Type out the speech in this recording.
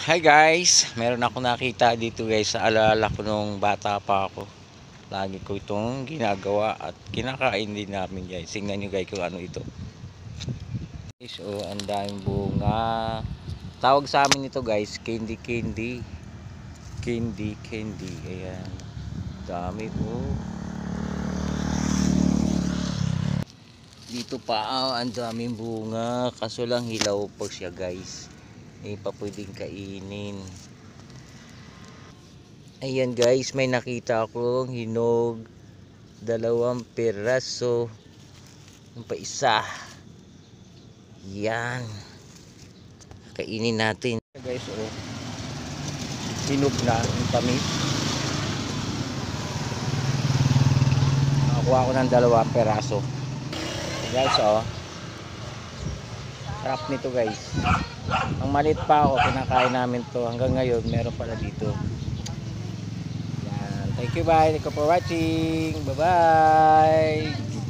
Hi guys, meron ako nakita dito guys sa alaala ko nung bata pa ako. Lagi ko itong ginagawa at kinakain din namin guys. Tingnan nyo guys kung ano ito. Guys, oh, ang daming bunga. Tawag sa amin ito guys, candy candy. Candy candy. Ayan. Dami po. Dito pa ang daming bunga. Kaso lang hilaw po siya guys. Hindi pa pwedeng kainin. Ayan guys, may nakita akong hinog. 2 piraso. Yung pa isa. Yan. Kainin natin. Guys, oh. Hinog na yung tamis. Nakakuha ko ng 2 piraso. Guys, oh. Sarap nito guys. Ang maliit pa ako, kinakain namin to. Hanggang ngayon, meron pala dito. Thank you, bye. Thank you for watching. Bye-bye.